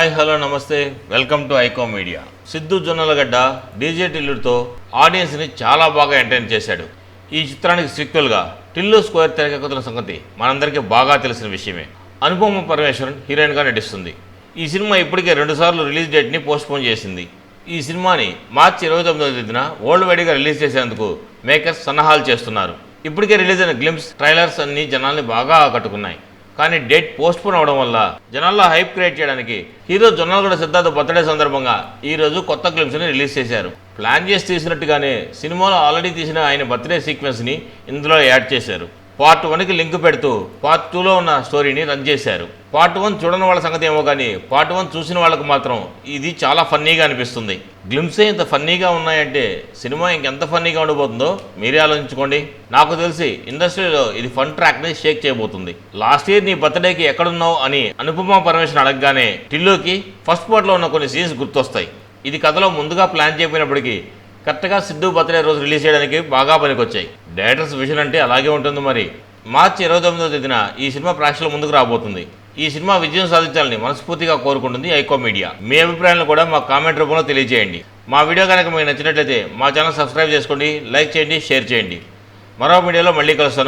Hi hello నమస్తే welcome to ఐకో media. Siddhu Jonnalagadda DJ టిల్లుతో ఆడియన్స్ని చాలా బాగా ఎంటర్టైన్ చేశాడు. ఈ చిత్రానికి సీక్వెల్గా టిల్లు స్క్వేర్ తెరకెక్కుతున్న సంగతి మనందరికీ బాగా తెలిసిన విషయమే. అనుపమ పరమేశ్వరన్ హీరోయిన్గా నటిస్తుంది. ఈ సినిమా ఇప్పటికే 2 సార్లు రిలీజ్ డేట్ని పోస్ట్పోన్ చేసింది. ఈ సినిమాని మార్చి 29వ తేదీన వరల్డ్ వైడ్గా రిలీజ్ చేసేందుకు మేకర్స్ సన్నాహాలు చేస్తున్నారు. ఇప్పటికే రిలీజ్ అయిన గ్లిమ్స్ ట్రైలర్స్ అన్ని జనాల్ని బాగా ఆకట్టుకున్నాయి. కానీ డేట్ పోస్ట్పోన్ అవడం వల్ల జనాల్లో హైప్ క్రియేట్ చేయడానికి హీరో జొన్నలగడ్డ సిద్ధార్థ్ బర్త్డే సందర్భంగా ఈరోజు కొత్త గ్లిమ్స్ని రిలీజ్ చేశారు. ప్లాన్ చేసి తీసినట్టుగానే సినిమాలో ఆల్రెడీ తీసిన ఆయన బర్త్డే సీక్వెన్స్ని ఇందులో యాడ్ చేశారు. పార్ట్ 1కి లింక్ పెడుతూ పార్ట్ 2లో ఉన్న స్టోరీని రన్ చేశారు. పార్ట్ 1 చూడని వాళ్ళ సంగతి ఏమో కానీ పార్ట్ 1 చూసిన వాళ్ళకు మాత్రం ఇది చాలా ఫన్నీగా అనిపిస్తుంది. గ్లిమ్సే ఇంత ఫన్నీగా ఉన్నాయంటే సినిమా ఇంకెంత ఫన్నీగా ఉండబోతుందో మీరే ఆలోచించుకోండి. నాకు తెలిసి ఇండస్ట్రీలో ఇది ఫన్ ట్రాక్ని షేక్ చేయబోతుంది. లాస్ట్ ఇయర్ నీ బర్త్డేకి ఎక్కడున్నావు అని అనుపమ పరమేశ్వరన్ అడగగానే టిల్లుకి ఫస్ట్ పార్ట్లో ఉన్న కొన్ని సీన్స్ గుర్తొస్తాయి. ఇది కథలో ముందుగా ప్లాన్ చేయకపోయినప్పటికీ కరెక్ట్గా సిద్ధు బర్త్డే రోజు రిలీజ్ చేయడానికి బాగా పనికొచ్చాయి. డైరెక్టర్స్ విజన్ అంటే అలాగే ఉంటుంది మరి. మార్చి 29వ తేదీన ఈ సినిమా ప్రేక్షకుల ముందుకు రాబోతుంది. ఈ సినిమా విజయం సాధించాలని మనస్ఫూర్తిగా కోరుకుంటుంది ఐకో మీడియా. మీ అభిప్రాయాలను కూడా మా కామెంట్ రూపంలో తెలియజేయండి. మా వీడియో కనుక మీకు నచ్చినట్లయితే మా ఛానల్ సబ్స్క్రైబ్ చేసుకోండి, లైక్ చేయండి, షేర్ చేయండి. మరో వీడియోలో మళ్ళీ కలుస్తాను.